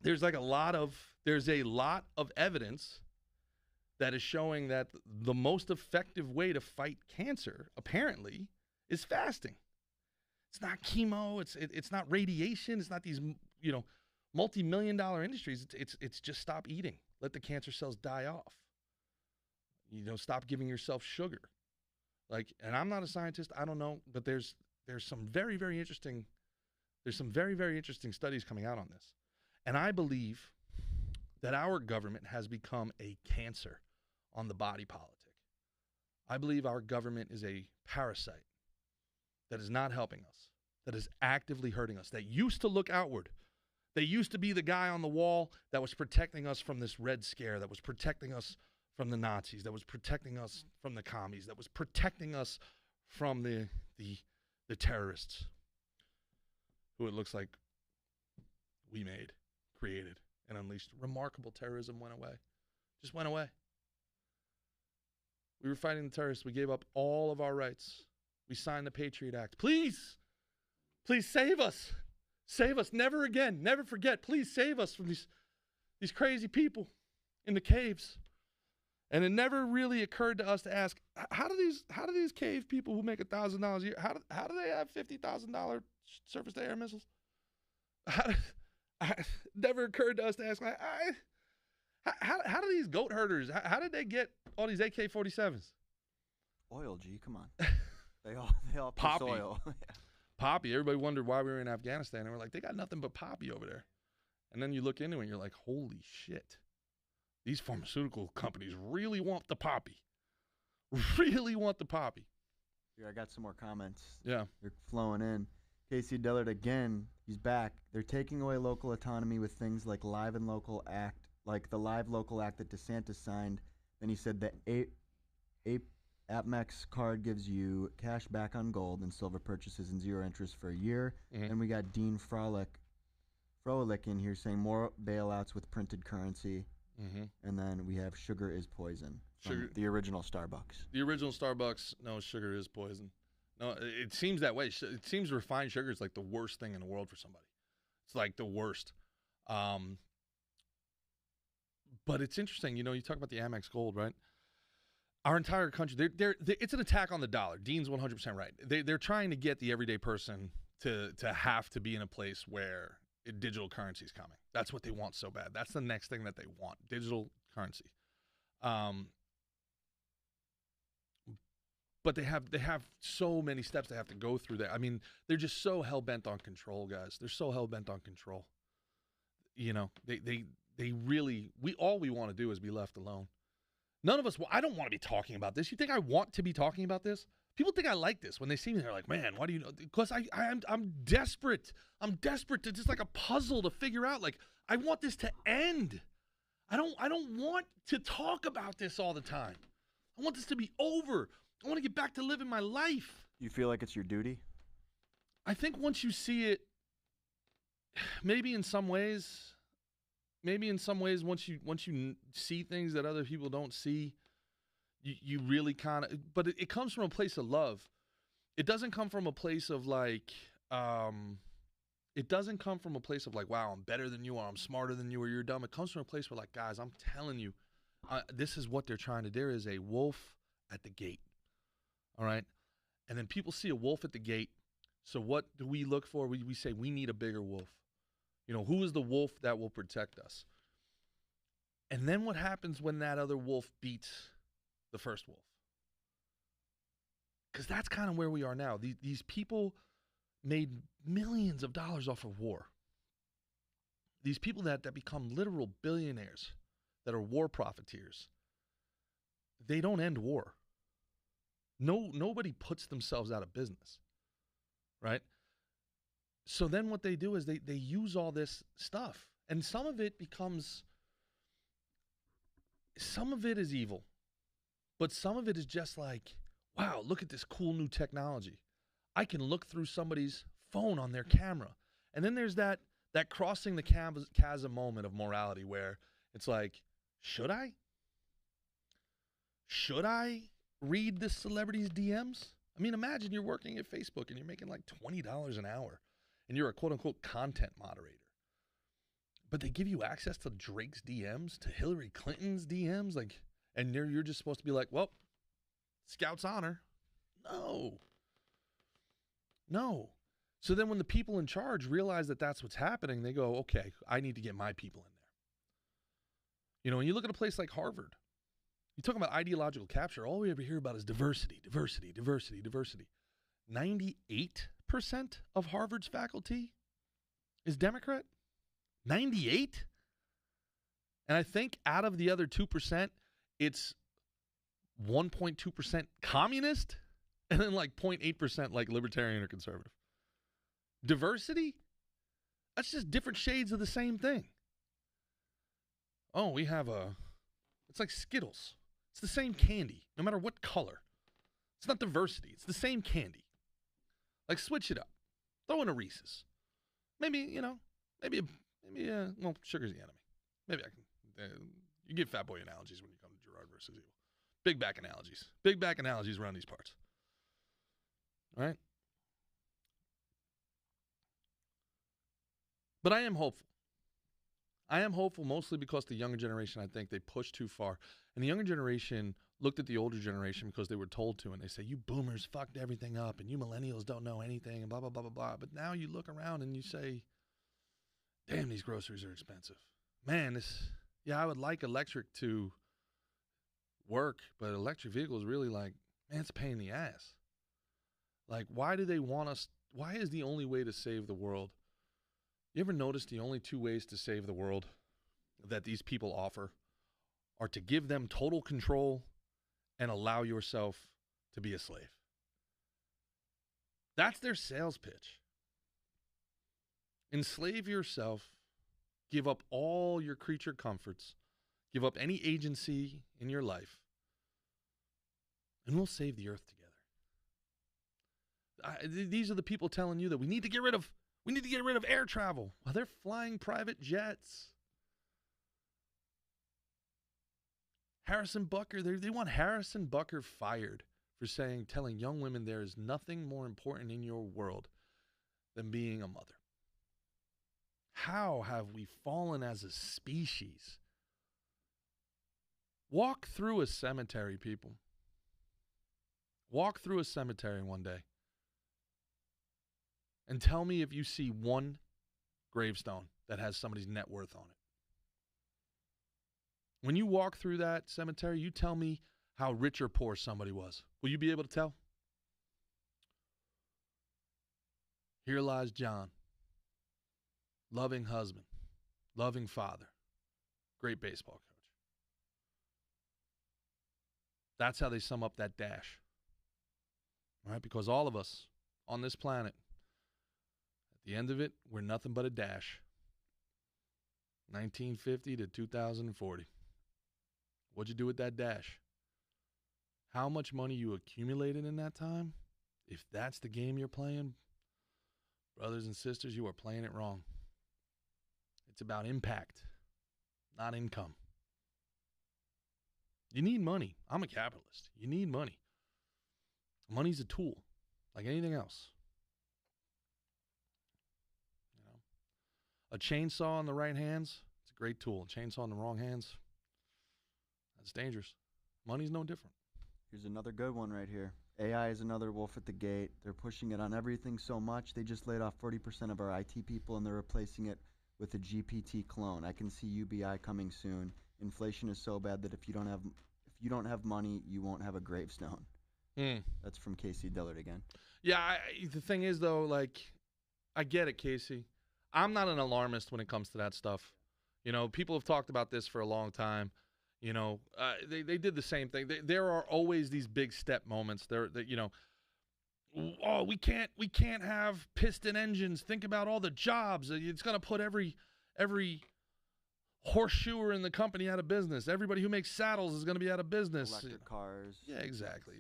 There's a lot of evidence that is showing that the most effective way to fight cancer, apparently, is fasting. It's not chemo. It's not radiation. It's not these, multi-million-dollar industries. It's just stop eating. Let the cancer cells die off. Stop giving yourself sugar. And I'm not a scientist. I don't know, but there's some very, very interesting. There's some very, very interesting studies coming out on this, and I believe that our government has become a cancer on the body politic. I believe our government is a parasite that is not helping us, that is actively hurting us, that used to look outward. They used to be the guy on the wall that was protecting us from this Red Scare, that was protecting us from the Nazis, that was protecting us from the commies, that was protecting us from the terrorists, who it looks like we made, created, and unleashed. Remarkable terrorism went away. Just went away. We were fighting the terrorists. We gave up all of our rights. We signed the Patriot Act. Please save us. Save us. Never again. Never forget. Please save us from these crazy people in the caves. And it never really occurred to us to ask, how do these cave people who make $1,000 a year, how do they have $50,000 surface-to-air missiles? Never occurred to us to ask, how do these goat herders, how did they get all these AK-47s? Oil, G, come on. They all Poppy. oil. Yeah. Poppy. Everybody wondered why we were in Afghanistan, and we're like, they got nothing but poppy over there. And then you look into it, and you're like, holy shit. These pharmaceutical companies really want the poppy. Really want the poppy. Here, I got some more comments. Yeah. They're flowing in. Casey Dillard again, he's back. They're taking away local autonomy with things like the Live Local Act that DeSantis signed. Then he said the Amex card gives you cash back on gold and silver purchases and 0 interest for a year. Mm-hmm. And we got Dean Froelich in here saying more bailouts with printed currency. Mm-hmm. And then we have sugar is poison. Sugar, the original Starbucks. The original Starbucks, no, sugar is poison. No, it seems that way. It seems refined sugar is like the worst thing in the world for somebody. It's like the worst. But it's interesting, you talk about the Amex Gold, right? Our entire country, it's an attack on the dollar. Dean's 100% right. They're trying to get the everyday person to have to be in a place where digital currency is coming. That's what they want so bad. That's the next thing that they want, digital currency. But they have so many steps they have to go through there. I mean, they're just so hell-bent on control, guys. They're so hell-bent on control. They really, all we want to do is be left alone. None of us, I don't want to be talking about this. You think I want to be talking about this? People think I like this. When they see me, they're like, man, why do you know? Because I'm desperate. I'm desperate to just like a puzzle to figure out, like, I want this to end. I don't want to talk about this all the time. I want this to be over. I want to get back to living my life. You feel like it's your duty? I think once you see it, maybe in some ways, maybe in some ways, once you see things that other people don't see, you really kind of, but it comes from a place of love. It doesn't come from a place of like, it doesn't come from a place of like, wow, I'm better than you, or I'm smarter than you, or you're dumb. It comes from a place where like, guys, I'm telling you, this is what they're trying to do. There is a wolf at the gate. All right. And then people see a wolf at the gate. So what do we look for? We say we need a bigger wolf. You know, who is the wolf that will protect us? And then what happens when that other wolf beats the first wolf? Because that's kind of where we are now. These people made millions of dollars off of war. These people that become literal billionaires, that are war profiteers, they don't end war. Nobody puts themselves out of business, right? So then what they do is they use all this stuff, and some of it is evil, but some of it is just like, wow, look at this cool new technology. I can look through somebody's phone on their camera. And then there's that crossing the chasm moment of morality where it's like, should I? Should I read this celebrity's DMs? I mean, imagine you're working at Facebook and you're making like $20 an hour and you're a quote-unquote content moderator. But they give you access to Drake's DMs, to Hillary Clinton's DMs, like, and you're just supposed to be like, well, Scout's honor. No. So then when the people in charge realize that that's what's happening, they go, okay, I need to get my people in there. You know, when you look at a place like Harvard, you talk about ideological capture, all we ever hear about is diversity. 98% of Harvard's faculty is Democrat. 98? And I think out of the other 2%, it's 1.2% communist, and then like 0.8% like libertarian or conservative. Diversity? That's just different shades of the same thing. Oh, it's like Skittles. It's the same candy, no matter what color. It's not diversity. It's the same candy. Like, switch it up. Throw in a Reese's. Maybe, well, sugar's the enemy. Maybe I can, you give fat boy analogies when you come to Gerard versus Evil. Big back analogies. Big back analogies around these parts. All right? But I am hopeful. I am hopeful mostly because the younger generation, I think, they push too far. And the younger generation looked at the older generation because they were told to, and they say, you boomers fucked everything up, and you millennials don't know anything, and blah, blah, blah, blah, blah. But now you look around and you say, damn, these groceries are expensive. Man, I would like electric to work, but electric vehicles really like, man, it's a pain in the ass. Like, why do they want us? Why is the only way to save the world? You ever notice the only two ways to save the world that these people offer are to give them total control and allow yourself to be a slave? That's their sales pitch. Enslave yourself, give up all your creature comforts, give up any agency in your life, and we'll save the earth together. These are the people telling you that we need to get rid of air travel while they're flying private jets. Harrison Bucker, they want Harrison Bucker fired for telling young women there is nothing more important in your world than being a mother. How have we fallen as a species? Walk through a cemetery, people. Walk through a cemetery one day and tell me if you see one gravestone that has somebody's net worth on it. When you walk through that cemetery, you tell me how rich or poor somebody was. Will you be able to tell? Here lies John. Loving husband. Loving father. Great baseball coach. That's how they sum up that dash. All right? Because all of us on this planet, at the end of it, we're nothing but a dash. 1950 to 2040. What'd you do with that dash? How much money you accumulated in that time? If that's the game you're playing, brothers and sisters, you are playing it wrong. It's about impact. not income. You need money. I'm a capitalist. You need money. Money's a tool, like anything else. You know, a chainsaw in the right hands, it's a great tool. A chainsaw in the wrong hands, that's dangerous. Money's no different. Here's another good one right here. AI is another wolf at the gate. They're pushing it on everything so much. They just laid off 40% of our IT people, and they're replacing it with a GPT clone. I can see UBI coming soon. Inflation is so bad that if you don't have money, you won't have a gravestone. That's from Casey Dillard again. Yeah, the thing is, though, like, I get it, Casey. I'm not an alarmist when it comes to that stuff. You know, people have talked about this for a long time. You know, they did the same thing. There are always these big step moments. You know, oh, we can't have piston engines. Think about all the jobs. It's going to put every horseshoer in the company out of business. Everybody who makes saddles is going to be out of business. Electric cars. Yeah, exactly.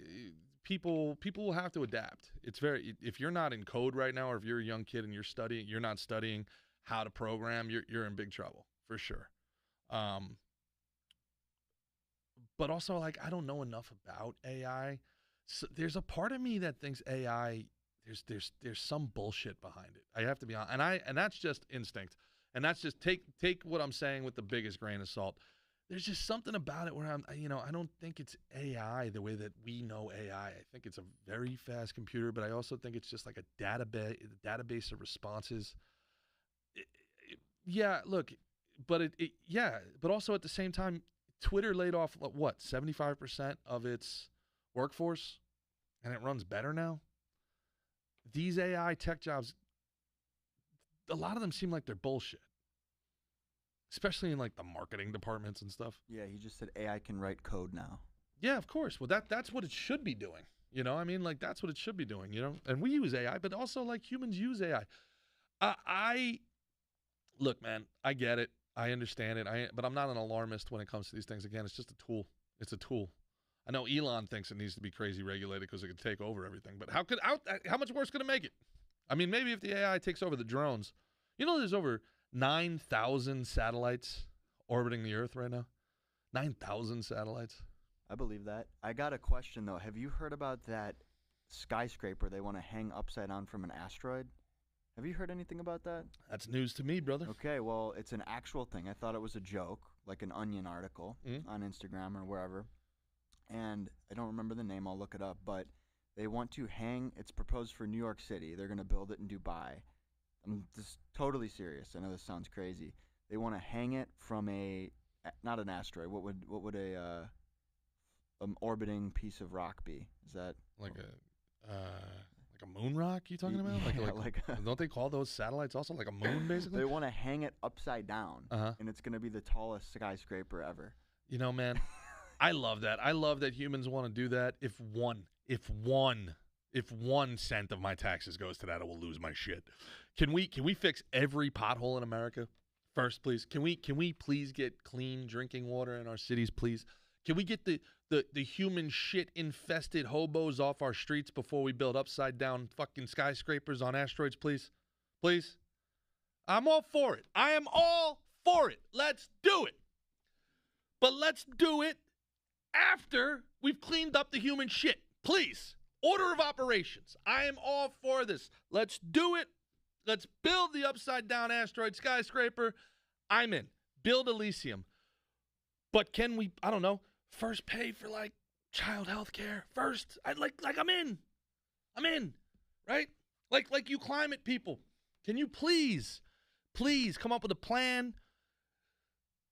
People will have to adapt. It's if you're not in code right now, or if you're a young kid and you're not studying how to program, you're in big trouble for sure. But also, like, I don't know enough about AI. So there's a part of me that thinks AI, there's some bullshit behind it. I have to be honest, and that's just instinct, and that's just take what I'm saying with the biggest grain of salt. There's just something about it where I don't think it's AI the way that we know AI. I think it's a very fast computer, but I also think it's just like a database of responses. But also at the same time, Twitter laid off, 75% of its workforce, and it runs better now? These AI tech jobs, a lot of them seem like they're bullshit, especially in, like, the marketing departments and stuff. Yeah, he just said AI can write code now. Yeah, of course. Well, that's what it should be doing. You know, I mean, like, that's what it should be doing, you know? And we use AI, but also, like, humans use AI. Look, man, I get it. I understand it. But I'm not an alarmist when it comes to these things. Again, it's just a tool. It's a tool. I know Elon thinks it needs to be crazy regulated because it could take over everything. But how much worse could it make it? I mean, maybe if the AI takes over the drones. You know, there's over 9,000 satellites orbiting the Earth right now. 9,000 satellites. I believe that. I got a question, though. Have you heard about that skyscraper they want to hang upside down from an asteroid? Have you heard anything about that? That's news to me, brother. Okay, well, it's an actual thing. I thought it was a joke, like an Onion article on Instagram or wherever. And I don't remember the name. I'll look it up. But they want to hang. It's proposed for New York City. They're going to build it in Dubai. I'm just totally serious. I know this sounds crazy. They want to hang it from not an asteroid. What would a orbiting piece of rock be? Is that like a moon rock you talking about? Yeah, don't they call those satellites also like a moon, basically? They want to hang it upside down, and it's going to be the tallest skyscraper ever. You know, man, I love that. I love that humans want to do that. If one cent of my taxes goes to that, I will lose my shit. Can we fix every pothole in America first, please? Can we please get clean drinking water in our cities, please? Can we get the human shit infested hobos off our streets before we build upside down fucking skyscrapers on asteroids, please? Please? I'm all for it. I am all for it. Let's do it. But let's do it after we've cleaned up the human shit. Please. Order of operations. I am all for this. Let's do it. Let's build the upside down asteroid skyscraper. I'm in. Build Elysium. But can we, I don't know, first pay for, like, child health care first? I'm in, right? Like you climate people. Can you please come up with a plan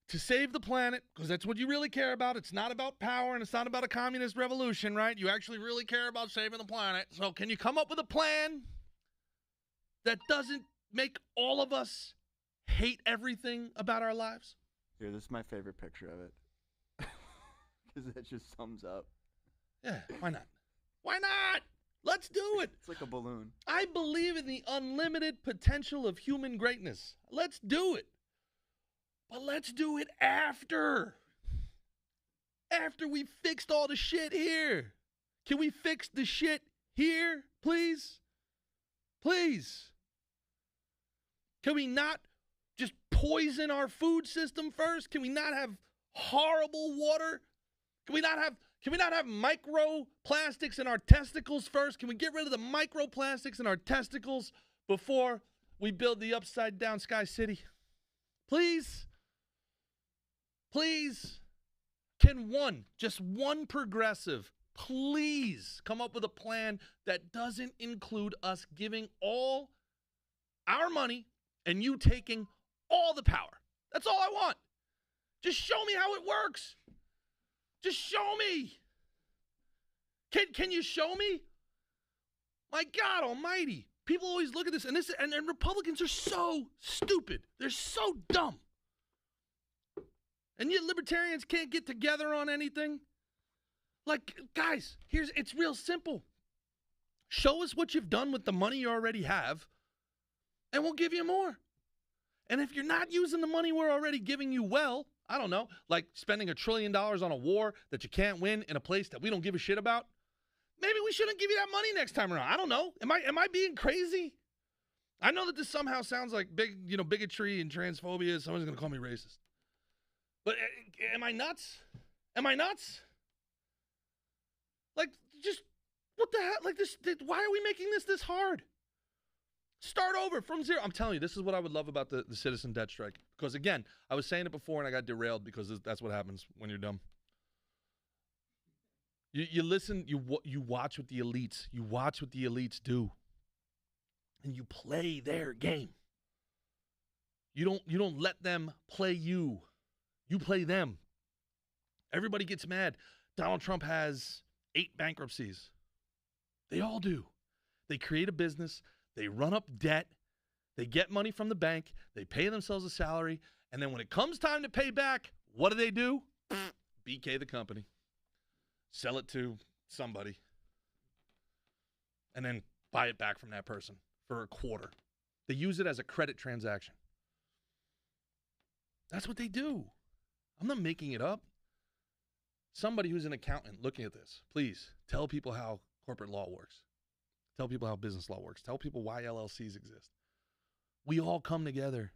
to save the planet? Because that's what you really care about. It's not about power, and it's not about a communist revolution, right? You actually really care about saving the planet. So can you come up with a plan that doesn't make all of us hate everything about our lives? Here, this is my favorite picture of it. Because that just sums up. Yeah, why not? Why not? Let's do it. It's like a balloon. I believe in the unlimited potential of human greatness. Let's do it. But let's do it after. After we fixed all the shit here. Can we fix the shit here, please? Please. Can we not just poison our food system first? Can we not have horrible water? Can we not have microplastics in our testicles first? Can we get rid of the microplastics in our testicles before we build the upside down Sky City? Please? Please? Can just one progressive, please come up with a plan that doesn't include us giving all our money and you taking all the power? That's all I want. Just show me how it works. Just show me. Can you show me? My God almighty. People always look at this, and Republicans are so stupid. They're so dumb. And yet libertarians can't get together on anything. Like, guys, it's real simple. Show us what you've done with the money you already have, and we'll give you more. And if you're not using the money we're already giving you well, I don't know, like spending $1 trillion on a war that you can't win in a place that we don't give a shit about, maybe we shouldn't give you that money next time around. I don't know. Am I being crazy? I know that this somehow sounds like bigotry and transphobia. Someone's going to call me racist. But am I nuts? Am I nuts? Like, just, what the hell? Like, why are we making this hard? Start over from zero. I'm telling you, this is what I would love about the citizen debt strike. Because, again, I was saying it before and I got derailed because that's what happens when you're dumb. You listen, you watch what the elites, you watch what the elites do. And you play their game. You don't let them play you. You play them. Everybody gets mad. Donald Trump has 8 bankruptcies. They all do. They create a business. They run up debt. They get money from the bank. They pay themselves a salary. And then when it comes time to pay back, what do? BK the company. Sell it to somebody. And then buy it back from that person for a quarter. They use it as a credit transaction. That's what they do. I'm not making it up. Somebody who's an accountant looking at this, please tell people how corporate law works. Tell people how business law works. Tell people why LLCs exist. We all come together.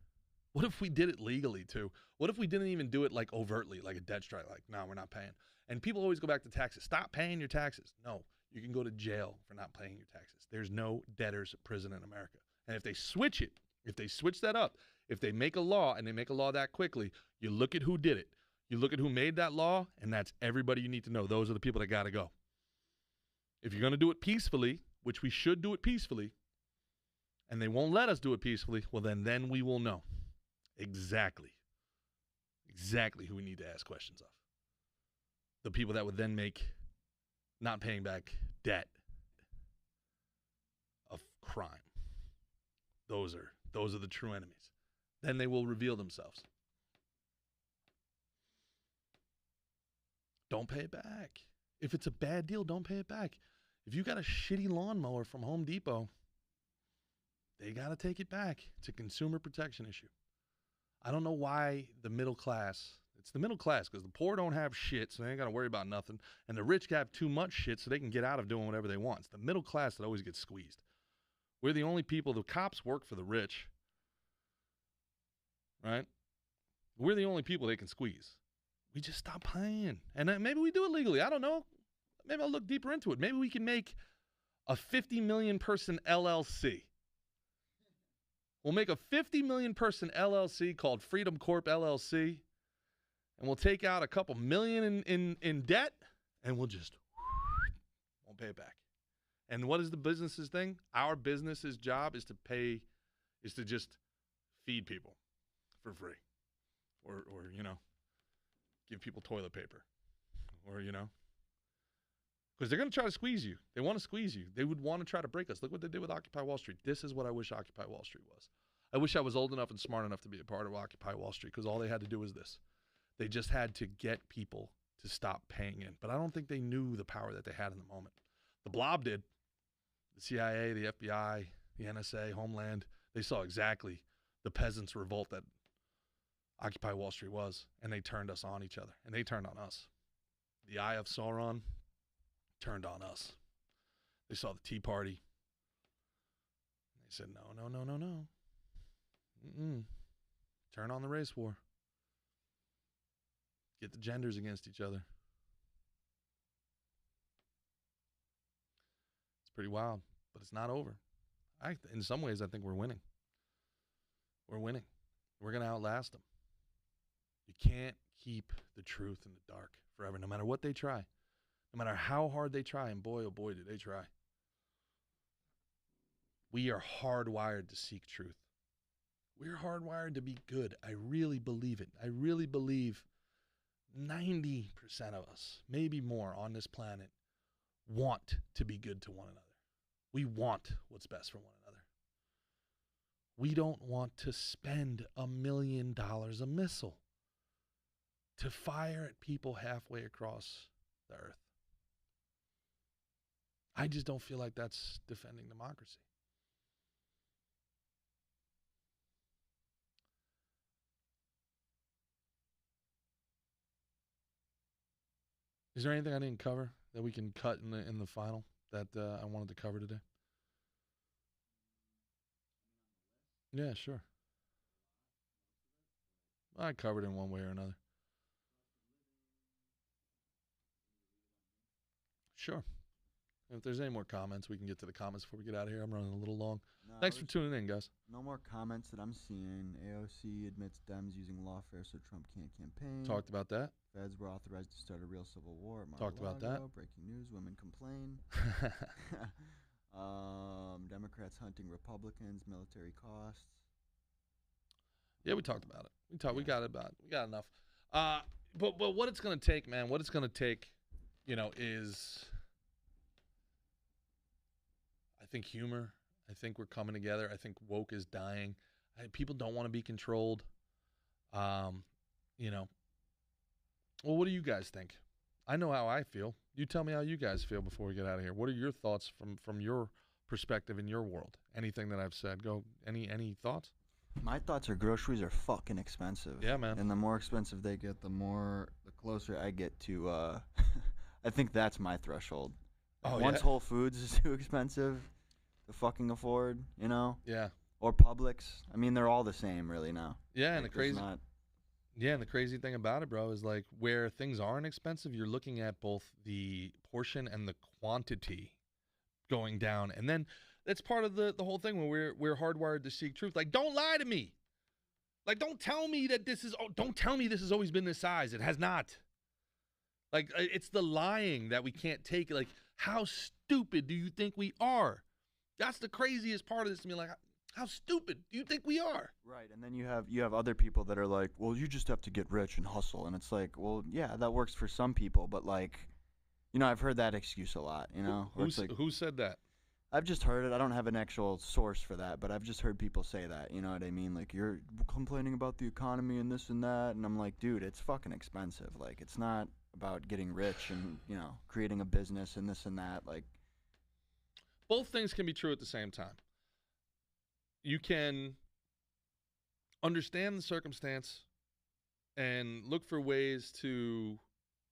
What if we did it legally too? What if we didn't even do it like overtly, like a debt strike, like, no, we're not paying. And people always go back to taxes. Stop paying your taxes. No, you can go to jail for not paying your taxes. There's no debtor's prison in America. And if they switch that up, if they make a law and they make a law that quickly, you look at who did it. You look at who made that law, and that's everybody you need to know. Those are the people that got to go. If you're going to do it peacefully, which we should do it peacefully, and they won't let us do it peacefully, well, then we will know exactly who we need to ask questions of. The people that would then make not paying back debt a crime. Those are the true enemies. Then they will reveal themselves. Don't pay it back. If it's a bad deal, don't pay it back. If you got a shitty lawnmower from Home Depot, they got to take it back. It's a consumer protection issue. I don't know why the middle class, it's the middle class because the poor don't have shit, so they ain't got to worry about nothing. And the rich have too much shit, so they can get out of doing whatever they want. It's the middle class that always gets squeezed. We're the only people, the cops work for the rich, right? We're the only people they can squeeze. We just stop paying. And maybe we do it legally. I don't know. Maybe I'll look deeper into it. Maybe we can make a 50 million person LLC. We'll make a 50 million person LLC called Freedom Corp LLC, and we'll take out a couple million in debt, and we'll just won't pay it back. And what is the business's thing? Our business's job is to just feed people for free, or give people toilet paper, or because they're going to try to squeeze you. They want to squeeze you. They would want to try to break us. Look what they did with Occupy Wall Street. This is what I wish Occupy Wall Street was. I wish I was old enough and smart enough to be a part of Occupy Wall Street because all they had to do was this. They just had to get people to stop paying in. But I don't think they knew the power that they had in the moment. The Blob did. The CIA, the FBI, the NSA, Homeland, they saw exactly the peasants' revolt that Occupy Wall Street was, and they turned us on each other, and they turned on us. The Eye of Sauron turned on us. They saw the Tea Party. They said, no. Mm-mm. Turn on the race war. Get the genders against each other. It's pretty wild, but it's not over. In some ways, I think we're winning. We're winning. We're going to outlast them. You can't keep the truth in the dark forever, no matter what they try. No matter how hard they try, and boy, oh boy, do they try. We are hardwired to seek truth. We're hardwired to be good. I really believe it. I really believe 90% of us, maybe more on this planet, want to be good to one another. We want what's best for one another. We don't want to spend $1 million a missile to fire at people halfway across the earth. I just don't feel like that's defending democracy. Is there anything I didn't cover that we can cut in the final that I wanted to cover today? Yeah, sure. I covered it in one way or another. Sure. If there's any more comments, we can get to the comments before we get out of here. I'm running a little long. No, Thanks for tuning in, guys. No more comments that I'm seeing. AOC admits Dems using lawfare so Trump can't campaign. Talked about that. Feds were authorized to start a real civil war. Talked about that. Breaking news: women complain. Democrats hunting Republicans. Military costs. Yeah, we talked about it. We got enough. But what it's gonna take, man. What it's gonna take, is I think humor. I think we're coming together. I think woke is dying. People don't want to be controlled. Well, what do you guys think? I know how I feel. You tell me how you guys feel before we get out of here. What are your thoughts from your perspective in your world? Anything that I've said? Go. Any thoughts? My thoughts are groceries are fucking expensive. Yeah, man. And the more expensive they get, the closer I get to. I think that's my threshold. Once Whole Foods is too expensive to fucking afford, Yeah. Or Publix. I mean, they're all the same, really now. Yeah, and the crazy thing about it, bro, is like where things aren't expensive, you're looking at both the portion and the quantity going down, and then that's part of the whole thing when we're hardwired to seek truth. Like, don't lie to me. Like, don't tell me this has always been this size. It has not. Like, it's the lying that we can't take. Like, how stupid do you think we are? That's the craziest part of this to me. Like, how stupid do you think we are? Right, and then you have other people that are like, well, you just have to get rich and hustle. And it's like, well, yeah, that works for some people. But, like, I've heard that excuse a lot, Who said that? I've just heard it. I don't have an actual source for that, but I've just heard people say that. You know what I mean? Like, you're complaining about the economy and this and that. And I'm like, dude, it's fucking expensive. Like, it's not about getting rich and, creating a business and this and that. Like, both things can be true at the same time. You can understand the circumstance and look for ways to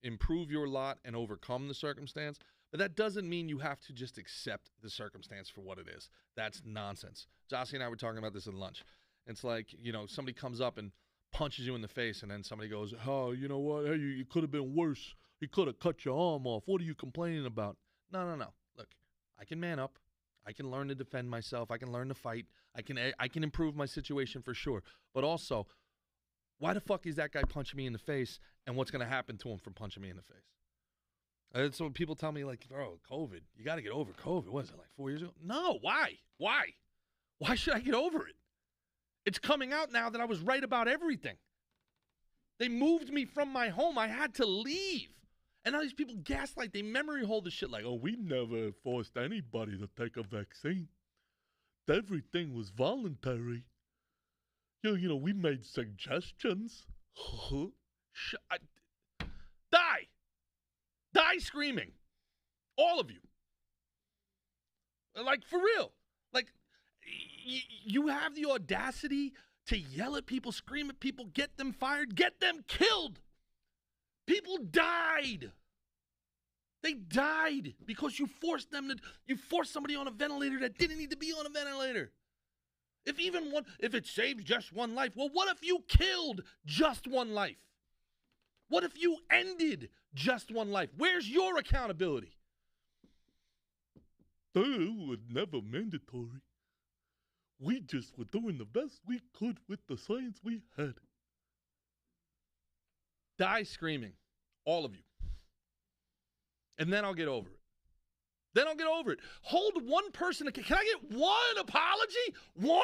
improve your lot and overcome the circumstance, but that doesn't mean you have to just accept the circumstance for what it is. That's nonsense. Jossie and I were talking about this at lunch. It's like, somebody comes up and punches you in the face, and then somebody goes, oh, you know what? Hey, you could have been worse. He could have cut your arm off. What are you complaining about? No. Look, I can man up. I can learn to defend myself. I can learn to fight. I can improve my situation for sure. But also, why the fuck is that guy punching me in the face, and what's going to happen to him from punching me in the face? That's what people tell me, like, bro, COVID. You got to get over COVID. What is it, like 4 years ago? No, why? Why should I get over it? It's coming out now that I was right about everything. They moved me from my home. I had to leave. And now these people gaslight. They memory hold the shit like, oh, we never forced anybody to take a vaccine. Everything was voluntary. We made suggestions. Die screaming. All of you. Like, for real. Like, you have the audacity to yell at people, scream at people, get them fired, get them killed. People died. They died because you forced somebody on a ventilator that didn't need to be on a ventilator. If it saves just one life, well, what if you killed just one life? What if you ended just one life? Where's your accountability? It was never mandatory. We just were doing the best we could with the science we had. Die screaming, all of you. And then I'll get over it. Hold one person. Can I get one apology? One?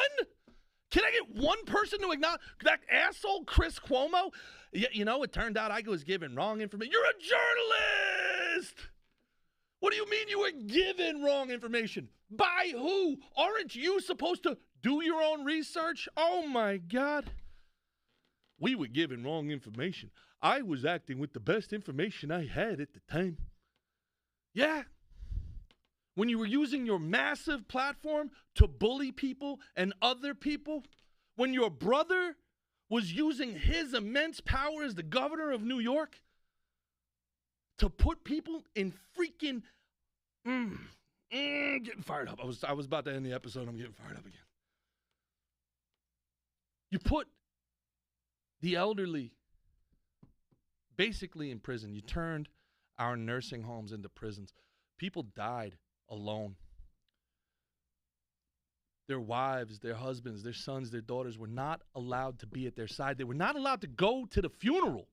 Can I get one person to acknowledge that asshole Chris Cuomo? It turned out I was given wrong information. You're a journalist! What do you mean you were given wrong information? By who? Aren't you supposed to do your own research? Oh, my God. We were given wrong information. I was acting with the best information I had at the time. Yeah. When you were using your massive platform to bully people and other people, when your brother was using his immense power as the governor of New York to put people in freaking getting fired up. I was about to end the episode. I'm getting fired up again. You put the elderly basically in prison. You turned our nursing homes into prisons. People died alone. Their wives, their husbands, their sons, their daughters were not allowed to be at their side. They were not allowed to go to the funeral.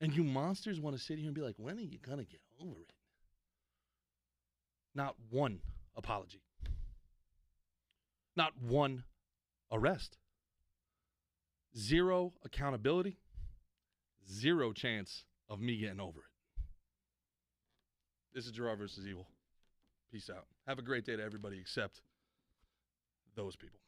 And you monsters want to sit here and be like, when are you going to get over it? Not one apology. Not one arrest. Zero accountability. Zero chance of me getting over it. This is Gerard versus Evil. Peace out. Have a great day to everybody except those people.